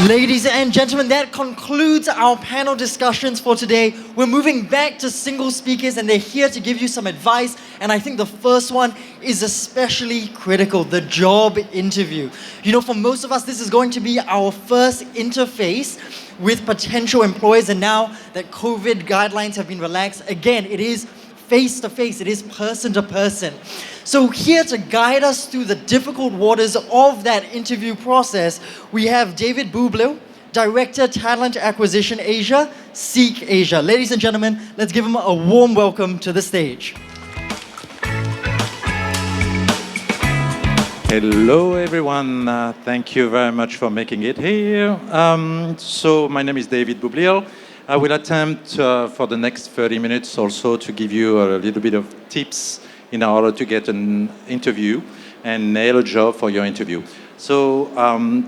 Ladies and gentlemen, that concludes our panel discussions for today. We're moving back to single speakers and they're here to give you some advice. And I think the first one is especially critical, the job interview. You know, for most of us, this is going to be our first interface with potential employers. And now that COVID guidelines have been relaxed, again, it is face to face, it is person to person. So here to guide us through the difficult waters of that interview process, we have David Bublil, Director Talent Acquisition Asia, Seek Asia. Ladies and gentlemen, let's give him a warm welcome to the stage. Hello, everyone. Thank you very much for making it here. So my name is David Bublil. I will attempt for the next 30 minutes also to give you a little bit of tips in order to get an interview and nail a job for your interview. So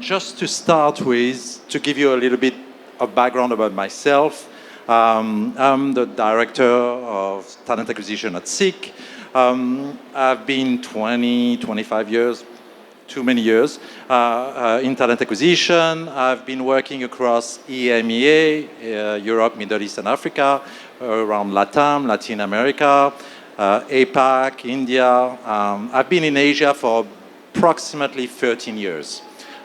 just to start with, to give you a little bit of background about myself, I'm the Director of Talent Acquisition at Seek. I've been 25 years, too many years, in talent acquisition. I've been working across EMEA, Europe, Middle East and Africa, around LATAM, Latin America, APAC, India. I've been in Asia for approximately 13 years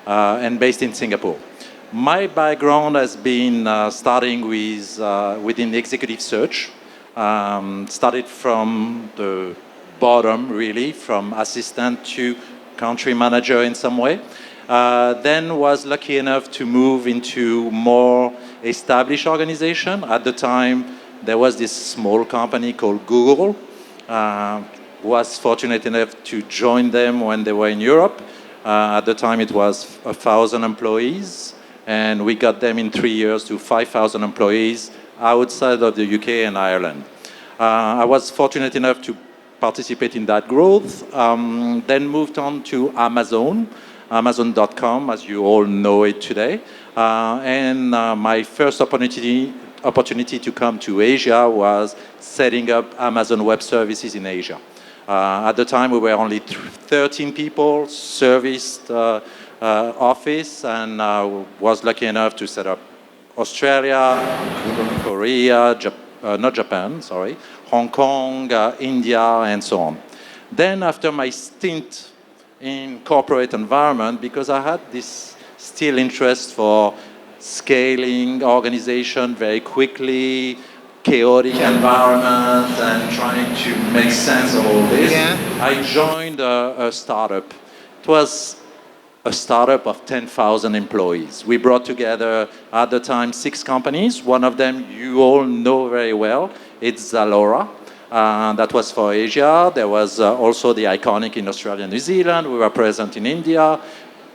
and based in Singapore. My background has been starting with within the executive search. Started from the bottom, really, from assistant to country manager in some way. Then was lucky enough to move into more established organization. At the time, there was this small company called Google. Was fortunate enough to join them when they were in Europe. At the time, it was 1,000 employees, and we got them in 3 years to 5,000 employees outside of the UK and Ireland. I was fortunate enough to participate in that growth, then moved on to Amazon, Amazon.com, as you all know it today. And my first opportunity to come to Asia was setting up Amazon Web Services in Asia. At the time, we were only 13 people, serviced office, and was lucky enough to set up Australia, Korea, not Japan, sorry, Hong Kong, India, and so on. Then after my stint in corporate environment, because I had this still interest for scaling organization very quickly, chaotic environment, and trying to make sense of all this, I joined a startup. It was a startup of 10,000 employees. We brought together, at the time, 6 companies. One of them you all know very well. It's Zalora. That was for Asia. There was also the iconic in Australia and New Zealand. We were present in India,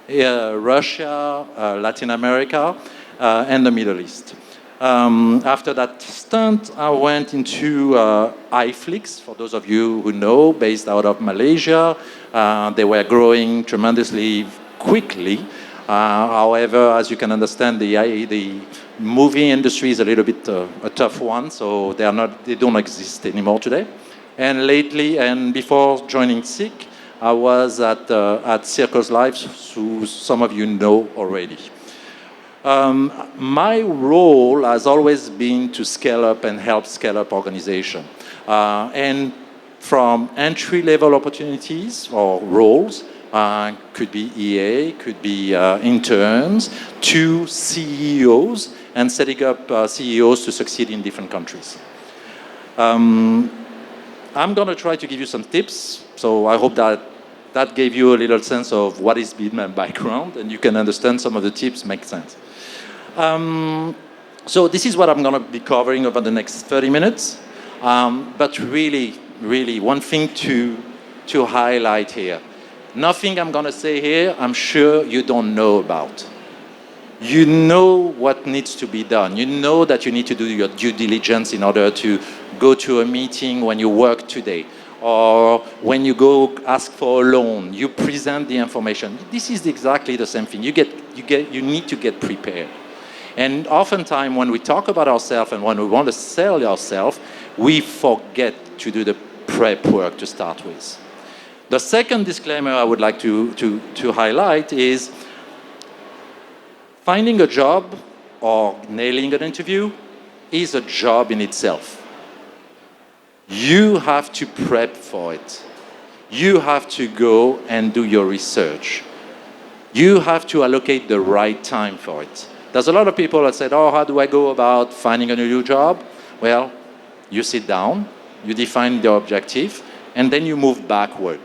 Russia, Latin America, and the Middle East. After that stunt, I went into iFlix, for those of you who know, based out of Malaysia. They were growing tremendously quickly. However, as you can understand, the movie industry is a little bit a tough one, so they don't exist anymore today. And lately, and before joining Seek, I was at Circus Life, who some of you know already. My role has always been to scale up and help scale up organization. And from entry-level opportunities or roles, could be EA, could be interns, to CEOs, and setting up CEOs to succeed in different countries. I'm going to try to give you some tips, so I hope that gave you a little sense of what is been my background, and you can understand some of the tips make sense. So this is what I'm going to be covering over the next 30 minutes. But really, one thing to highlight here. Nothing I'm going to say here, I'm sure you don't know about. You know what needs to be done. You know that you need to do your due diligence in order to go to a meeting when you work today, or when you go ask for a loan, you present the information. This is exactly the same thing. You need to get prepared. And oftentimes when we talk about ourselves and when we want to sell ourselves, we forget to do the prep work to start with. The second disclaimer I would like to highlight is Finding a job or nailing an interview is a job in itself. You have to prep for it. You have to go and do your research. You have to allocate the right time for it. There's a lot of people that said, oh, how do I go about finding a new job? Well, you sit down, you define your objective, and then you move backward.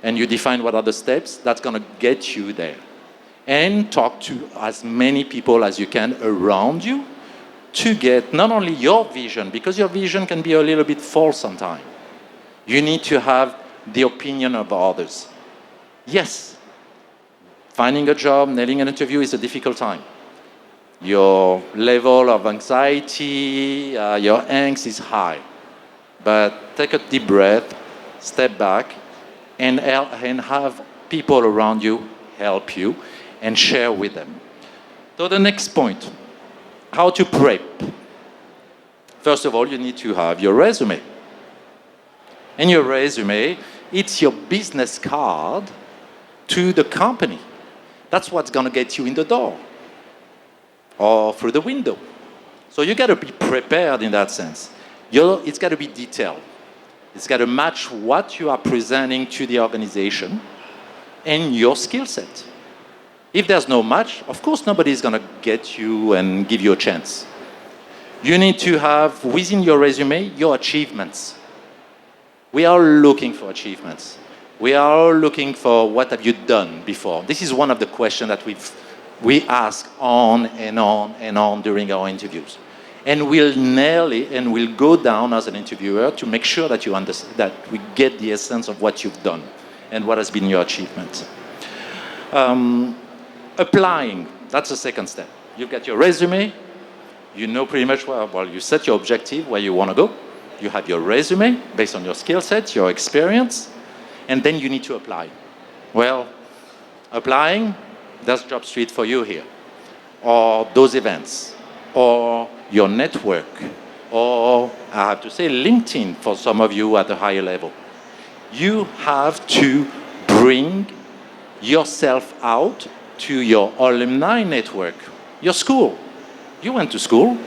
And you define what are the steps that's going to get you there. And talk to as many people as you can around you to get not only your vision, because your vision can be a little bit false sometimes. You need to have the opinion of others. Yes, finding a job, nailing an interview is a difficult time. Your level of anxiety, your angst is high. But take a deep breath, step back, and have people around you help you and share with them. So the next point, how to prep. First of all, you need to have your resume. And your resume, it's your business card to the company. That's what's going to get you in the door or through the window. So you got to be prepared in that sense. It's got to be detailed. It's got to match what you are presenting to the organization and your skill set. If there's no match, of course, nobody's going to get you and give you a chance. You need to have within your resume your achievements. We are looking for achievements. We are looking for what have you done before. This is one of the questions that we ask on and on and on during our interviews. And we'll nail it and we'll go down as an interviewer to make sure that you understand, that we get the essence of what you've done and what has been your achievement. Applying, that's the second step. You've got your resume, you know pretty much well, you set your objective, where you want to go. You have your resume based on your skill set, your experience, and then you need to apply. Well, applying, that's Job Street for you here, or those events, or your network, or I have to say LinkedIn for some of you at a higher level. You have to bring yourself out to your alumni network, your school. You went to school.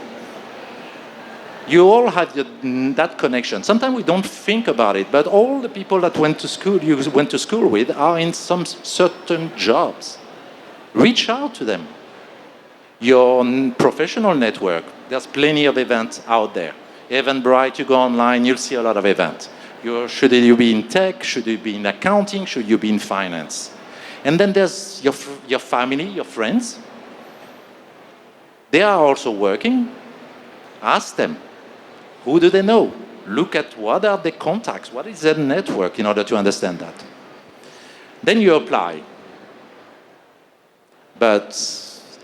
You all have that connection. Sometimes we don't think about it, but all the people that you went to school with are in some certain jobs. Reach out to them. Your professional network, there's plenty of events out there. Eventbrite, you go online, you'll see a lot of events. Should you be in tech? Should you be in accounting? Should you be in finance? And then there's your family, your friends. They are also working. Ask them, who do they know? Look at what are their contacts, what is their network in order to understand that. Then you apply. But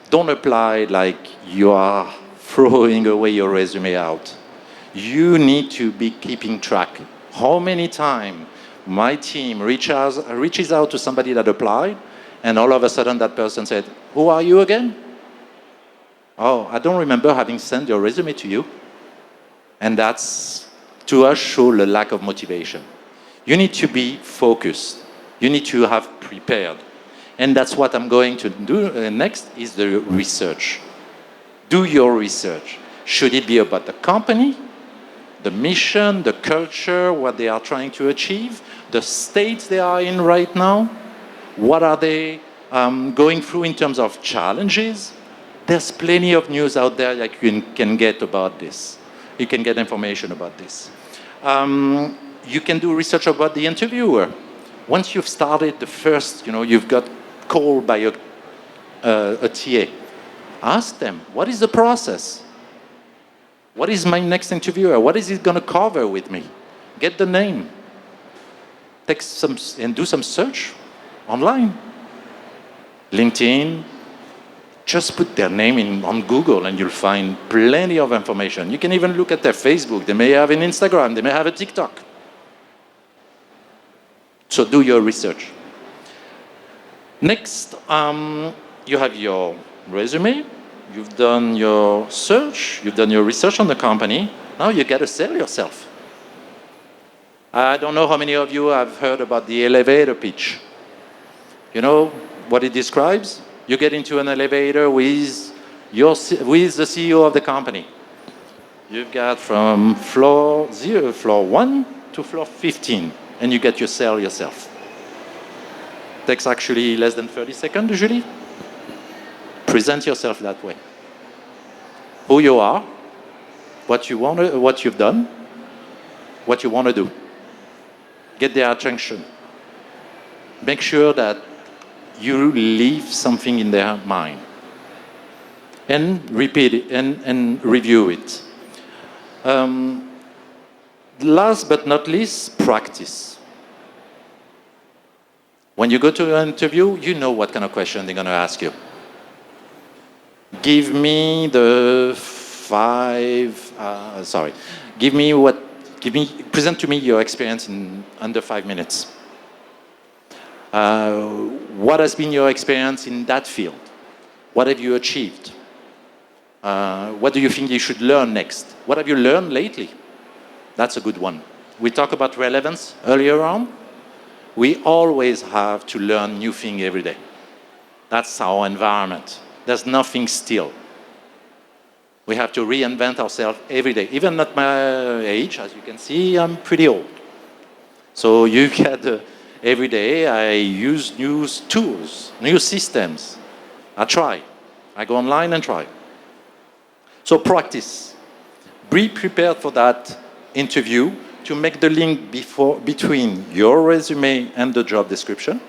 don't apply like you are throwing away your resume out. You need to be keeping track. How many times my team reaches out to somebody that applied, and all of a sudden that person said, who are you again? Oh, I don't remember having sent your resume to you. And that's, to us, show the lack of motivation. You need to be focused. You need to have prepared. And that's what I'm going to do next is the research. Do your research. Should it be about the company, the mission, the culture, what they are trying to achieve, the state they are in right now? What are they going through in terms of challenges? There's plenty of news out there that you can get about this. You can get information about this. You can do research about the interviewer. Once you've started the first, you've got called by a TA, ask them, what is the process? What is my next interviewer? What is it going to cover with me? Get the name. Take some and do some search online. LinkedIn. Just put their name on Google and you'll find plenty of information. You can even look at their Facebook. They may have an Instagram. They may have a TikTok. So do your research. Next, you have your resume. You've done your search. You've done your research on the company. Now you got to sell yourself. I don't know how many of you have heard about the elevator pitch. You know what it describes? You get into an elevator with the CEO of the company. You've got from floor 1 to floor 15, and you get your cell yourself. Takes actually less than 30 seconds usually. Present yourself that way. Who you are, what you've done, what you want to do. Get their attention. Make sure that you leave something in their mind. And repeat it and review it. Last but not least, practice. When you go to an interview, you know what kind of question they're going to ask you. Present to me your experience in under 5 minutes. What has been your experience in that field? What have you achieved? What do you think you should learn next? What have you learned lately? That's a good one. We talked about relevance earlier on. We always have to learn new things every day. That's our environment. There's nothing still. We have to reinvent ourselves every day. Even at my age, as you can see, I'm pretty old. So you get every day I use new tools, new systems. I try. I go online and try. So practice. Be prepared for that interview to make the link between your resume and the job description.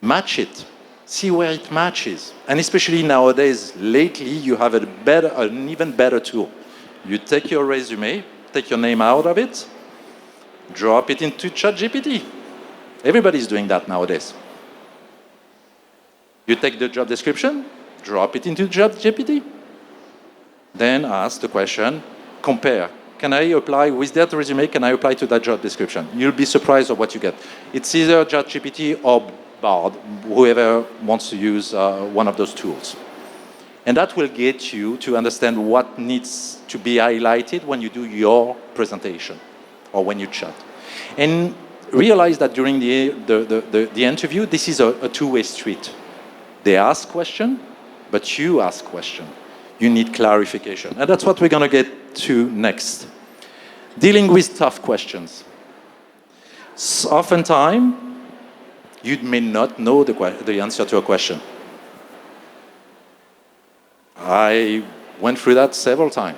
Match it. See where it matches. And especially nowadays, lately, you have an even better tool. You take your resume, take your name out of it, drop it into ChatGPT. Everybody's doing that nowadays. You take the job description, drop it into ChatGPT. Then ask the question, compare. Can I apply with that resume? Can I apply to that job description? You'll be surprised of what you get. It's either ChatGPT or Bard, whoever wants to use one of those tools. And that will get you to understand what needs to be highlighted when you do your presentation or when you chat. And realize that during the interview, this is a two-way street. They ask question, but you ask question. You need clarification. And that's what we're going to get to next. Dealing with tough questions. Oftentimes, you may not know the answer to a question. I went through that several times.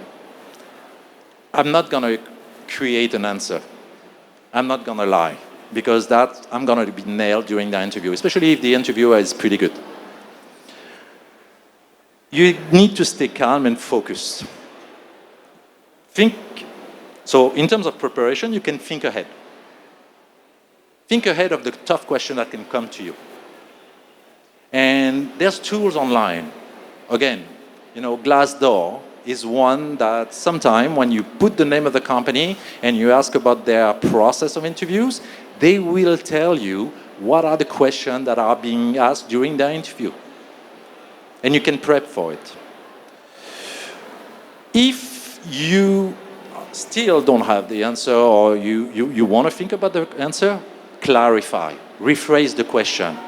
I'm not going to create an answer. I'm not going to lie, because I'm going to be nailed during the interview, especially if the interviewer is pretty good. You need to stay calm and focused. So in terms of preparation, you can think ahead. Think ahead of the tough question that can come to you. And there's tools online. Again, Glassdoor is one that sometime when you put the name of the company and you ask about their process of interviews, they will tell you what are the questions that are being asked during the interview. And you can prep for it. If you still don't have the answer or you want to think about the answer, clarify, rephrase the question.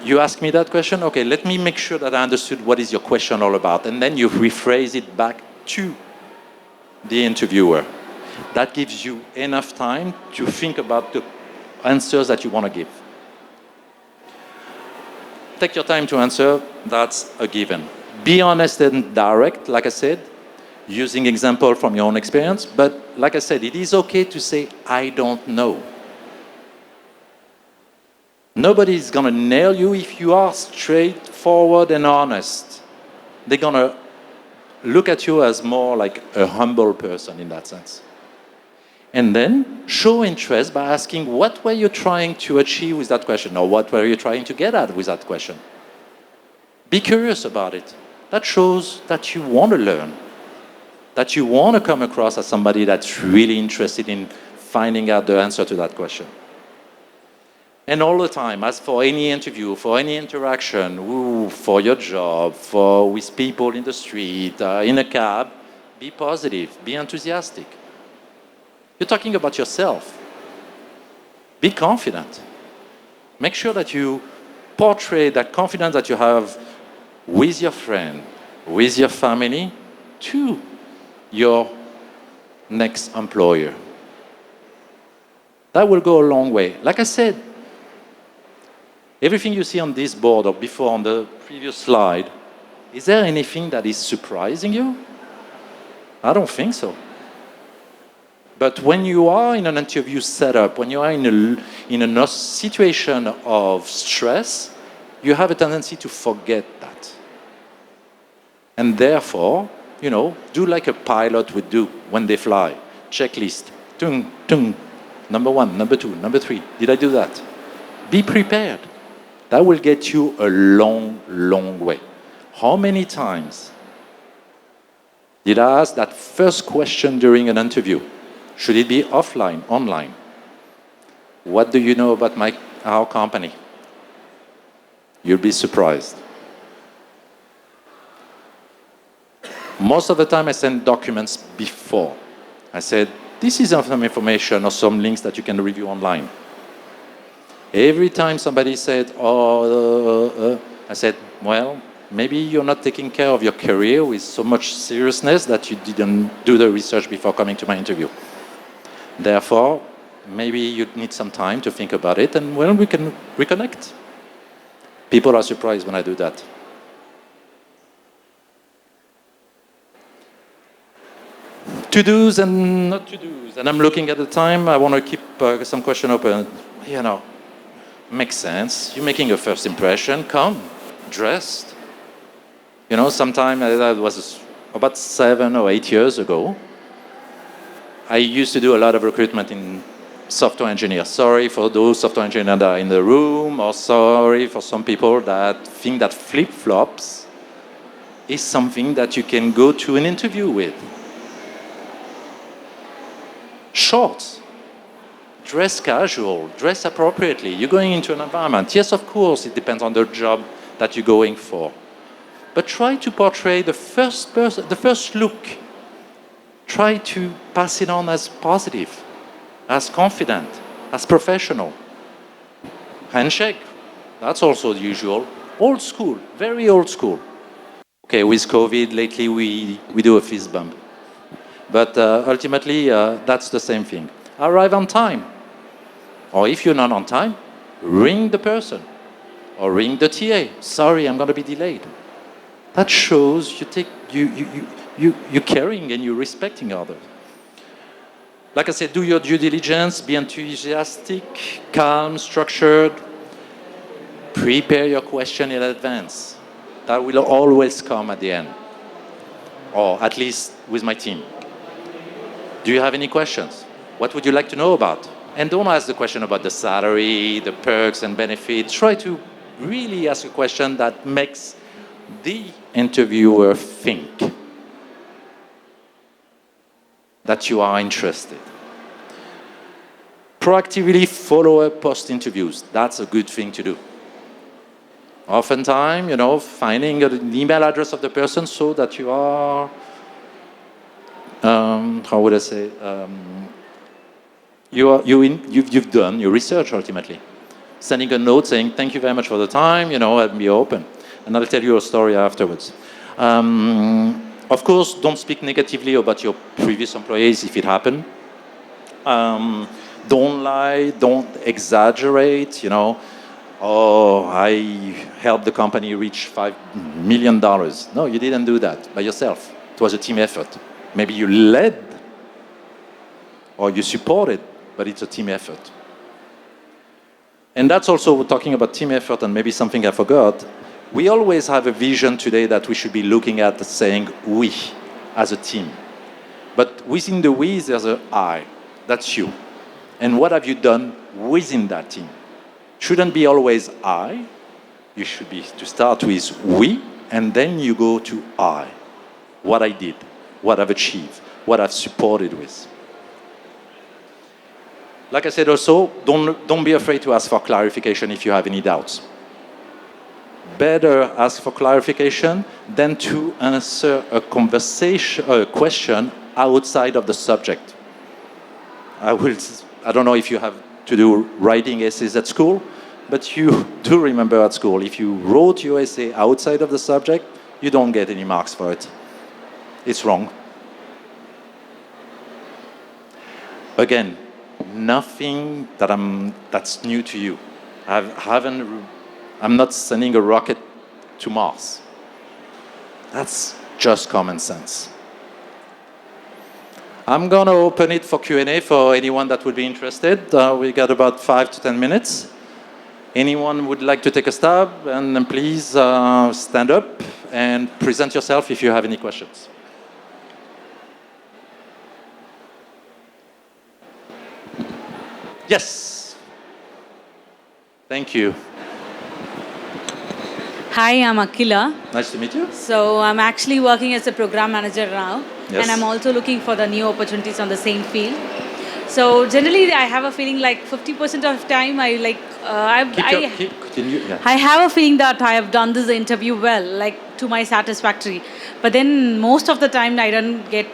You ask me that question? Okay, let me make sure that I understood what is your question all about. And then you rephrase it back to the interviewer. That gives you enough time to think about the answers that you want to give. Take your time to answer, that's a given. Be honest and direct, like I said, using example from your own experience. But like I said, it is okay to say, I don't know. Nobody's going to nail you if you are straightforward and honest. They're going to look at you as more like a humble person in that sense. And then show interest by asking, what were you trying to achieve with that question? Or what were you trying to get at with that question? Be curious about it. That shows that you want to learn, that you want to come across as somebody that's really interested in finding out the answer to that question. And all the time, as for any interview, for any interaction, for your job, with people in the street, in a cab, be positive, be enthusiastic. You're talking about yourself. Be confident. Make sure that you portray that confidence that you have with your friend, with your family, to your next employer. That will go a long way. Like I said, everything you see on this board or before on the previous slide, is there anything that is surprising you? I don't think so. But when you are in an interview setup, when you are in a situation of stress, you have a tendency to forget that. And therefore, do like a pilot would do when they fly. Checklist. Tung, tung. Number 1, number 2, number 3. Did I do that? Be prepared. That will get you a long, long way. How many times did I ask that first question during an interview? Should it be offline, online? What do you know about our company? You'll be surprised. Most of the time I send documents before. I said, this is some information or some links that you can review online. Every time somebody said, I said, well, maybe you're not taking care of your career with so much seriousness that you didn't do the research before coming to my interview. Therefore, maybe you need some time to think about it, and well, we can reconnect. People are surprised when I do that. To-dos and not to-dos. And I'm looking at the time. I want to keep some question open. Makes sense. You're making a first impression. Come, dressed. Sometime that was about 7 or 8 years ago. I used to do a lot of recruitment in software engineers. Sorry for those software engineers that are in the room, or sorry for some people that think that flip-flops is something that you can go to an interview with. Shorts, dress casual, dress appropriately. You're going into an environment. Yes, of course, it depends on the job that you're going for. But try to portray the first look. Try to pass it on as positive, as confident, as professional. Handshake, that's also the usual. Old school, very old school. Okay, with COVID, lately we do a fist bump. But ultimately, that's the same thing. Arrive on time. Or if you're not on time, ring the person. Or ring the TA. Sorry, I'm going to be delayed. That shows you're caring and you're respecting others. Like I said, do your due diligence, be enthusiastic, calm, structured. Prepare your question in advance. That will always come at the end. Or at least with my team. Do you have any questions? What would you like to know about? And don't ask the question about the salary, the perks and benefits. Try to really ask a question that makes the interviewer think that you are interested. Proactively follow up post-interviews. That's a good thing to do. Oftentimes, finding an email address of the person so that you are, how would I say, you've done your research ultimately. Sending a note saying, thank you very much for the time, I'll be open. And I'll tell you a story afterwards. Of course, don't speak negatively about your previous employees if it happened. Don't lie, don't exaggerate, Oh, I helped the company reach $5 million. No, you didn't do that by yourself. It was a team effort. Maybe you led or you supported, but it's a team effort. And that's also talking about team effort, and maybe something I forgot. We always have a vision today that we should be looking at saying we as a team. But within the we, there's an I. That's you. And what have you done within that team? Shouldn't be always I. You should be to start with we, and then you go to I. What I did, what I've achieved, what I've supported with. Like I said also, don't be afraid to ask for clarification if you have any doubts. Better ask for clarification than to answer a question outside of the subject. I don't know if you have to do writing essays at school. but you do remember at school, if you wrote your essay outside of the subject, you don't get any marks for it. It's wrong. Again, nothing that's new to you. I'm not sending a rocket to Mars. That's just common sense. I'm going to open it for Q&A for anyone that would be interested. We got about 5 to 10 minutes. Anyone would like to take a stab? And then please stand up and present yourself if you have any questions. Yes. Thank you. Hi, I'm Akila. Nice to meet you. So I'm actually working as a program manager now, Yes. and I'm also looking for the new opportunities on the same field. So generally, I have a feeling like 50% of time Continue. Yeah. I have a feeling that I have done this interview well, like to my satisfactory. But then most of the time, I don't get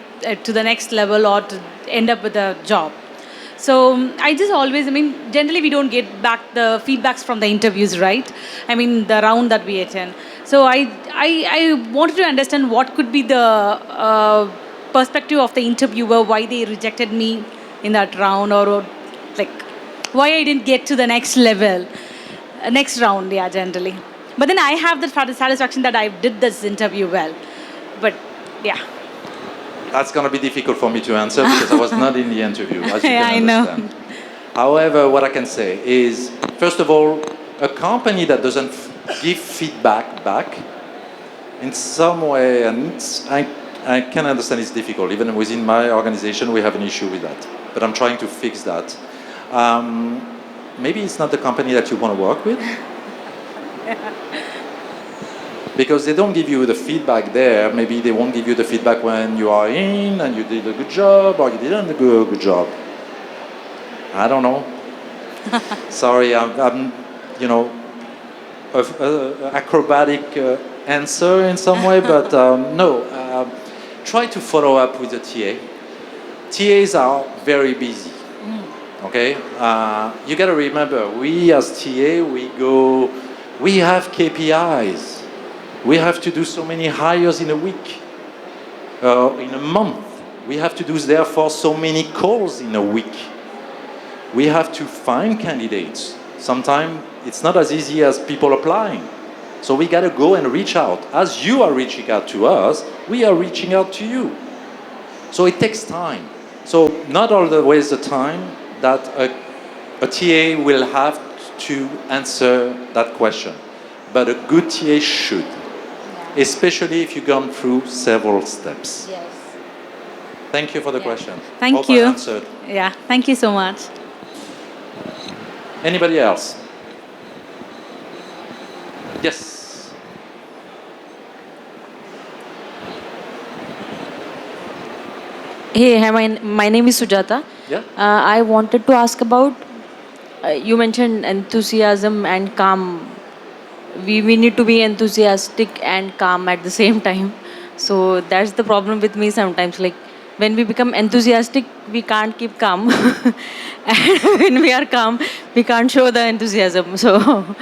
to the next level or to end up with a job. So generally we don't get back the feedbacks from the interviews, right? I mean, the round that we attend. So I wanted to understand what could be the perspective of the interviewer, why they rejected me in that round, or like why I didn't get to the next level, next round, yeah, generally. But then I have the satisfaction that I did this interview well. But yeah. That's going to be difficult for me to answer because I was not in the interview, as you Yeah, I can know. understand. However, what I can say is, first of all, a company that doesn't give feedback back, in some way, and I can understand it's difficult. Even within my organization, we have an issue with that. But I'm trying to fix that. Maybe it's not the company that you want to work with. Because they don't give you the feedback there. Maybe they won't give you the feedback when you are in and you did a good job or you didn't do a good job. I don't know. Sorry, I'm acrobatic answer in some way, but no. Try to follow up with the TA. TAs are very busy. Okay, you got to remember, we as TA, we have KPIs. We have to do so many hires in a week, in a month. We have to do, therefore, so many calls in a week. We have to find candidates. Sometimes it's not as easy as people applying. So we got to go and reach out. As you are reaching out to us, we are reaching out to you. So it takes time. So not always the time that a TA will have to answer that question. But a good TA should. Especially if you've gone through several steps. Yes. Thank you for the question. Thank Hope you. I answered. Yeah, thank you so much. Anybody else? Yes. Hey, hi, my name is Sujata. Yeah? I wanted to ask about, you mentioned enthusiasm and calm. We need to be enthusiastic and calm at the same time. So that's the problem with me sometimes. Like when we become enthusiastic, we can't keep calm. And when we are calm, we can't show the enthusiasm. So,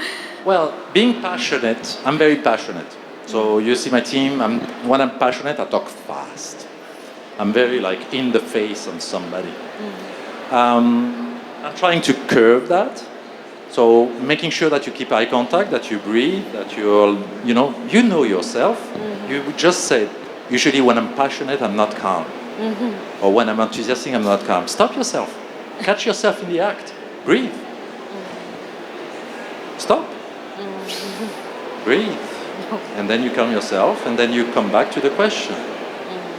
Well, being passionate, I'm very passionate. So you see my team, when I'm passionate, I talk fast. I'm very like in the face on somebody. I'm trying to curb that. So making sure that you keep eye contact, that you breathe, that you know yourself. You just said, usually when I'm passionate, I'm not calm. Or when I'm enthusiastic, I'm not calm. Stop yourself. Catch yourself in the act. Breathe. Stop. Breathe. And then you calm yourself, and then you come back to the question.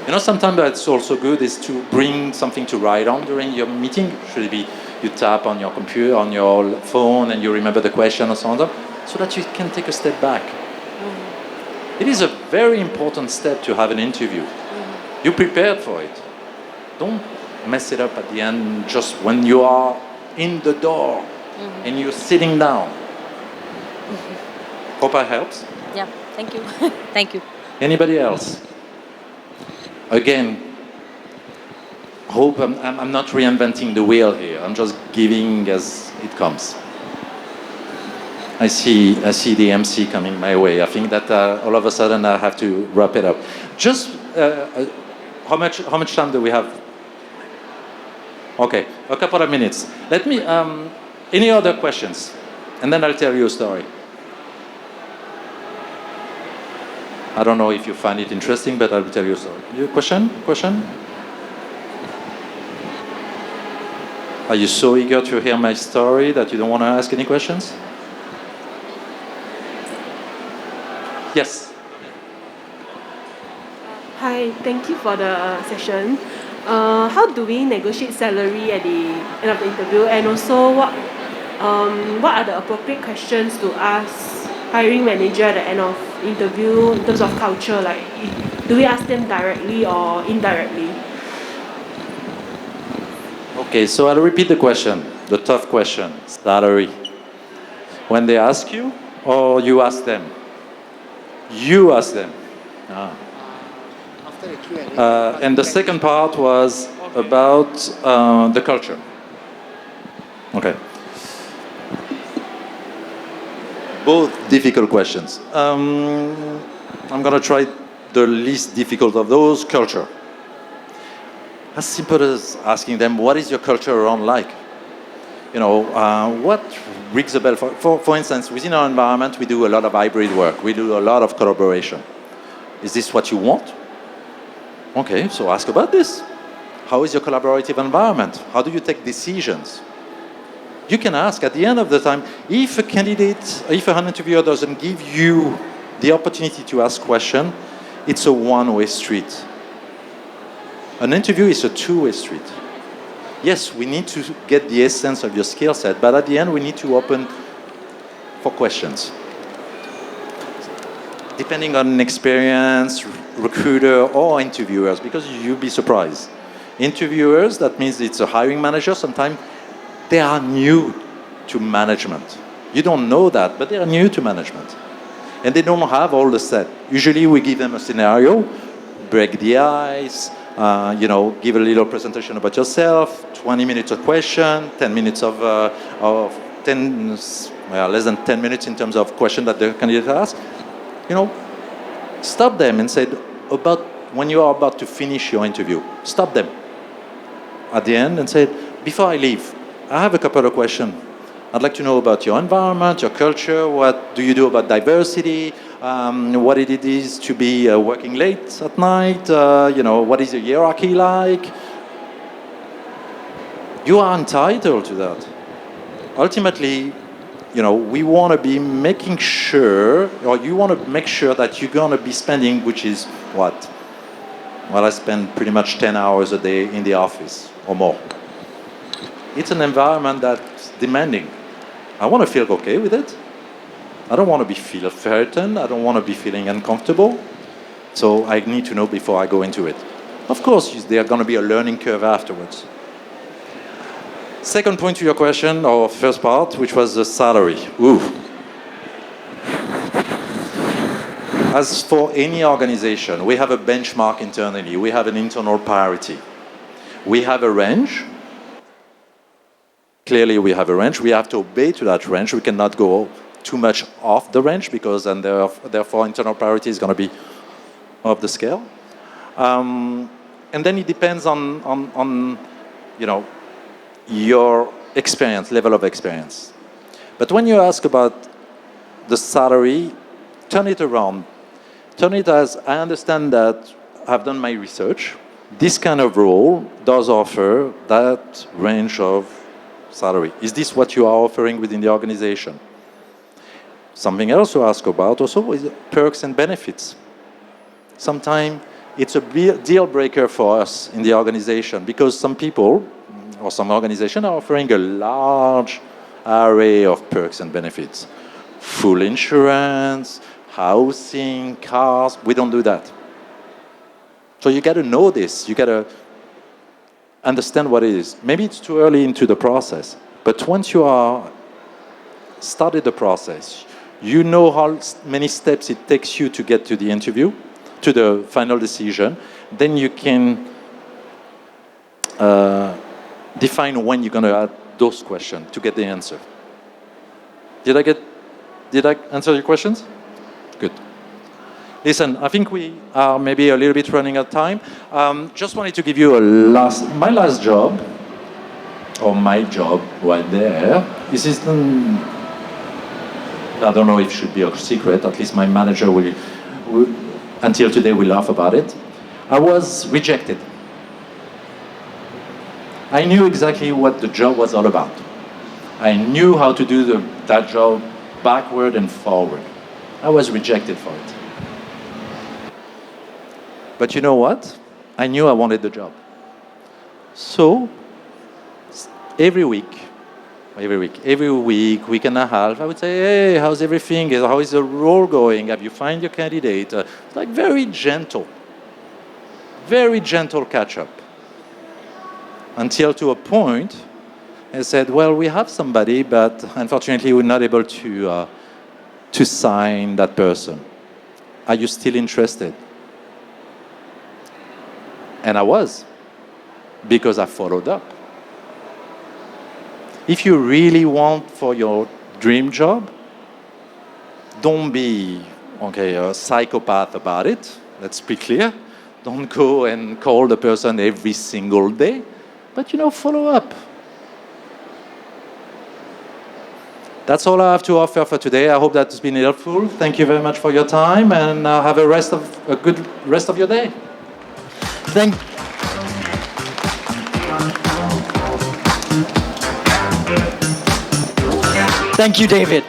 You know, sometimes it's also good is to bring something to write on during your meeting. Should it be you tap on your computer, on your phone, and you remember the question or something, so that you can take a step back. It is a very important step to have an interview. You prepared for it. Don't mess it up at the end just when you are in the door and you're sitting down. Hope I helps. yeah, thank you. Thank you. Anybody else? Again, hope I'm not reinventing the wheel here. I'm just giving as it comes. I see the MC coming my way. I think that all of a sudden I have to wrap it up. Just how much time do we have? Okay, a couple of minutes. Let me. Any other questions? And then I'll tell you a story. I don't know if you find it interesting, but I'll tell you a story. Your question? Question? Are you so eager to hear my story that you don't want to ask any questions? Yes. Hi, thank you for the session. How do we negotiate salary at the end of the interview, and also what are the appropriate questions to ask hiring manager at the end of interview in terms of culture? Like, do we ask them directly or indirectly? Okay, so I'll repeat the question, the tough question, salary. When they ask you, or you ask them? You ask them. Ah. After the Q&A. And the second part was about the culture. Okay. Both difficult questions. I'm going to try the least difficult of those, culture. As simple as asking them, what is your culture around like? You know, what rings a bell? For instance, within our environment, we do a lot of hybrid work. We do a lot of collaboration. Is this what you want? Okay, so ask about this. How is your collaborative environment? How do you take decisions? You can ask at the end of the time, if an interviewer doesn't give you the opportunity to ask questions, it's a one-way street. An interview is a two-way street. Yes, we need to get the essence of your skill set, but at the end, we need to open for questions. Depending on experience, recruiter, or interviewers, because you'll be surprised. Interviewers, that means it's a hiring manager, sometimes they are new to management. You don't know that, but they are new to management. And they don't have all the set. Usually we give them a scenario, break the ice, give a little presentation about yourself, 20 minutes of question, 10 minutes less than 10 minutes in terms of question that the candidate asks. Stop them and say, about when you are about to finish your interview, stop them at the end and say, before I leave, I have a couple of questions. I'd like to know about your environment, your culture, what do you do about diversity, what it is to be working late at night, what is the hierarchy like. You are entitled to that. Ultimately, we want to be making sure, or you want to make sure that you're going to be spending, which is what? Well, I spend pretty much 10 hours a day in the office or more. It's an environment that's demanding. I want to feel okay with it. I don't want to be feel threatened. I don't want to be feeling uncomfortable. So I need to know before I go into it. Of course, there's going to be a learning curve afterwards. Second point to your question, or first part, which was the salary. Ooh. As for any organization, we have a benchmark internally. We have an internal parity. We have a range. Clearly, we have a range. We have to obey to that range. We cannot go too much off the range because then therefore internal parity is going to be off the scale. And then it depends on your experience, level of experience. But when you ask about the salary, turn it around. Turn it as, I understand that I've done my research. This kind of role does offer that range of salary. Is this what you are offering within the organization? Something else to ask about also is perks and benefits. Sometimes it's a deal breaker for us in the organization because some people or some organizations are offering a large array of perks and benefits. Full insurance, housing, cars. We don't do that. So you got to know this. You got to understand what it is. Maybe it's too early into the process, but once you are started the process, you know how many steps it takes you to get to the interview, to the final decision. Then you can define when you're going to add those questions to get the answer. Did I get Did I answer your questions? Good. Listen, I think we are maybe a little bit running out of time. Just wanted to give you my last job, or my job right there. This is, I don't know if it should be a secret, at least my manager will until today will laugh about it. I was rejected. I knew exactly what the job was all about. I knew how to do that job backward and forward. I was rejected for it. But you know what? I knew I wanted the job. So, every week, week and a half, I would say, hey, how's everything? How is the role going? Have you found your candidate? Like very gentle catch-up. Until to a point, I said, well, we have somebody, but unfortunately we're not able to sign that person. Are you still interested? And I was, because I followed up. If you really want for your dream job, don't be a psychopath about it. Let's be clear. Don't go and call the person every single day, but follow up. That's all I have to offer for today. I hope that's been helpful. Thank you very much for your time, and have a good rest of your day. Thank you, David.